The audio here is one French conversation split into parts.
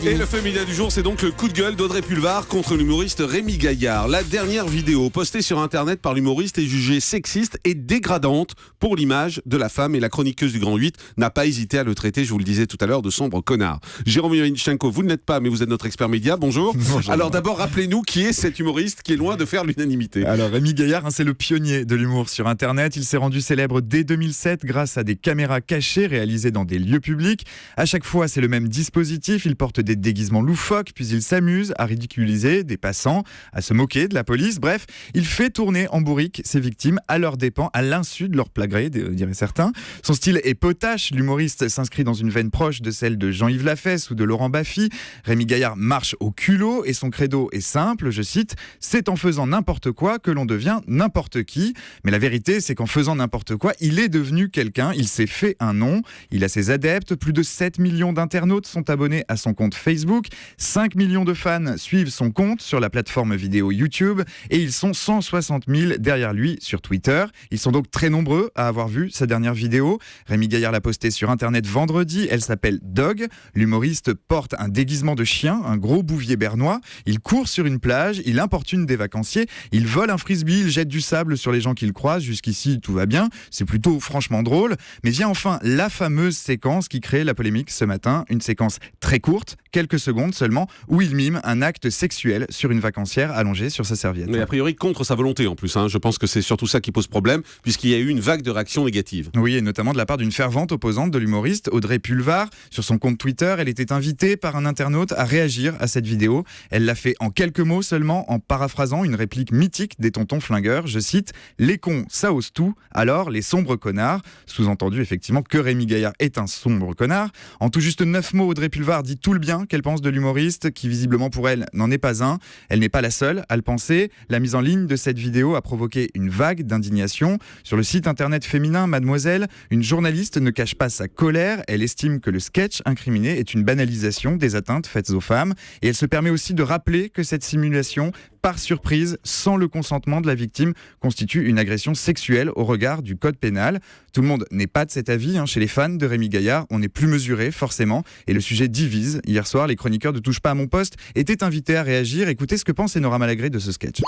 Et le féminin du jour, c'est donc le coup de gueule d'Audrey Pulvar contre l'humoriste Rémi Gaillard. La dernière vidéo postée sur internet par l'humoriste est jugée sexiste et dégradante pour l'image de la femme, et la chroniqueuse du Grand 8 n'a pas hésité à le traiter, je vous le disais tout à l'heure, de sombre connard. Jérôme Yovanchenko, vous ne l'êtes pas, mais vous êtes notre expert média, bonjour. Bonjour. Alors d'abord, rappelez-nous qui est cet humoriste qui est loin de faire l'unanimité. Alors Rémi Gaillard, c'est le pionnier de l'humour sur internet. Il s'est rendu célèbre dès 2007 grâce à des caméras cachées réalisées dans des lieux publics. À chaque fois, c'est le même dispositif. Il porte des déguisements loufoques, puis il s'amuse à ridiculiser des passants, à se moquer de la police. Bref, il fait tourner en bourrique ses victimes à leurs dépens, à l'insu de leur plein gré, diraient certains. Son style est potache. L'humoriste s'inscrit dans une veine proche de celle de Jean-Yves Lafesse ou de Laurent Baffy. Rémi Gaillard marche au culot et son credo est simple, je cite, « C'est en faisant n'importe quoi que l'on devient n'importe qui ». Mais la vérité, c'est qu'en faisant n'importe quoi, il est devenu quelqu'un, il s'est fait un nom, il a ses adeptes, plus de 7 millions d'internautes sont abonnés à son compte Facebook, 5 millions de fans suivent son compte sur la plateforme vidéo YouTube et ils sont 160 000 derrière lui sur Twitter. Ils sont donc très nombreux à avoir vu sa dernière vidéo. Rémi Gaillard l'a postée sur internet vendredi, elle s'appelle Dog. L'humoriste porte un déguisement de chien, un gros bouvier bernois. Il court sur une plage, il importune des vacanciers, il vole un frisbee, il jette du sable sur les gens qu'il croise. Jusqu'ici, tout va bien, c'est plutôt franchement drôle. Mais vient enfin la fameuse séquence qui crée la polémique ce matin, une séquence très courte, quelques secondes seulement, où il mime un acte sexuel sur une vacancière allongée sur sa serviette. Mais a priori contre sa volonté en plus, je pense que c'est surtout ça qui pose problème, puisqu'il y a eu une vague de réactions négatives. Oui, et notamment de la part d'une fervente opposante de l'humoriste, Audrey Pulvar. Sur son compte Twitter, elle était invitée par un internaute à réagir à cette vidéo. Elle l'a fait en quelques mots seulement, en paraphrasant une réplique mythique des tontons flingueurs. Je cite, « Les cons, ça ose tout, alors les sombres connards ». Sous-entendu effectivement que Rémi Gaillard est un sombre connard. En tout juste 9 mots, Audrey Pulvar dit tout le bien qu'elle pense de l'humoriste, qui visiblement pour elle n'en est pas un. Elle n'est pas la seule à le penser. La mise en ligne de cette vidéo a provoqué une vague d'indignation. Sur le site internet féminin Mademoiselle, une journaliste ne cache pas sa colère. Elle estime que le sketch incriminé est une banalisation des atteintes faites aux femmes. Et elle se permet aussi de rappeler que cette simulation, par surprise, sans le consentement de la victime, constitue une agression sexuelle au regard du code pénal. Tout le monde n'est pas de cet avis. Chez les fans de Rémi Gaillard, on est plus mesuré, forcément, et le sujet divise. Hier soir, les chroniqueurs de Touche pas à mon poste étaient invités à réagir. Écoutez ce que pense Enora Malagré de ce sketch.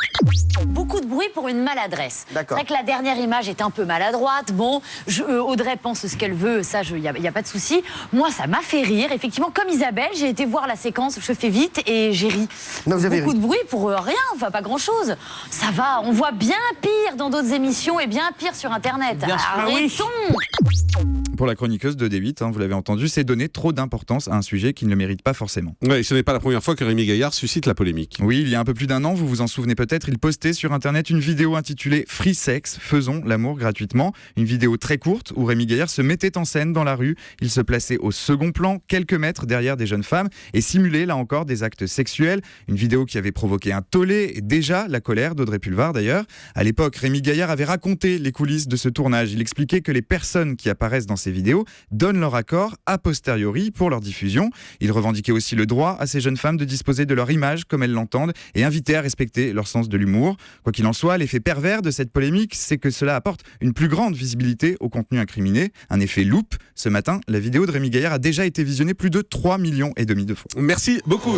Beaucoup de bruit pour une maladresse. D'accord. C'est vrai que la dernière image est un peu maladroite. Bon, Audrey pense ce qu'elle veut, ça, il n'y a pas de souci. Moi, ça m'a fait rire. Effectivement, comme Isabelle, j'ai été voir la séquence, je fais vite et j'ai ri. Non, vous avez Beaucoup ri. de bruit pour rien, enfin pas grand-chose. Ça va, on voit bien pire dans d'autres émissions et bien pire sur Internet. Arrêtons. Pour la chroniqueuse de D8, vous l'avez entendu, c'est donner trop d'importance à un sujet qui ne le mérite pas forcément. Oui, ce n'est pas la première fois que Rémi Gaillard suscite la polémique. Oui, il y a un peu plus d'un an, vous vous en souvenez peut-être, il postait sur internet une vidéo intitulée « Free Sex, faisons l'amour gratuitement ». Une vidéo très courte où Rémi Gaillard se mettait en scène dans la rue. Il se plaçait au second plan, quelques mètres derrière des jeunes femmes et simulait là encore des actes sexuels. Une vidéo qui avait provoqué un tollé et déjà la colère d'Audrey Pulvar d'ailleurs. À l'époque, Rémi Gaillard avait raconté les coulisses de ce tournage. Il expliquait que les personnes qui apparaissent dans ces vidéos donnent leur accord a posteriori pour leur diffusion. Il revendiquait aussi le droit à ces jeunes femmes de disposer de leur image comme elles l'entendent et invitait à respecter leur sens de l'humour. Quoi qu'il en soit, l'effet pervers de cette polémique, c'est que cela apporte une plus grande visibilité au contenu incriminé, un effet loupe. Ce matin, la vidéo de Rémi Gaillard a déjà été visionnée plus de 3,5 millions de fois. Merci beaucoup.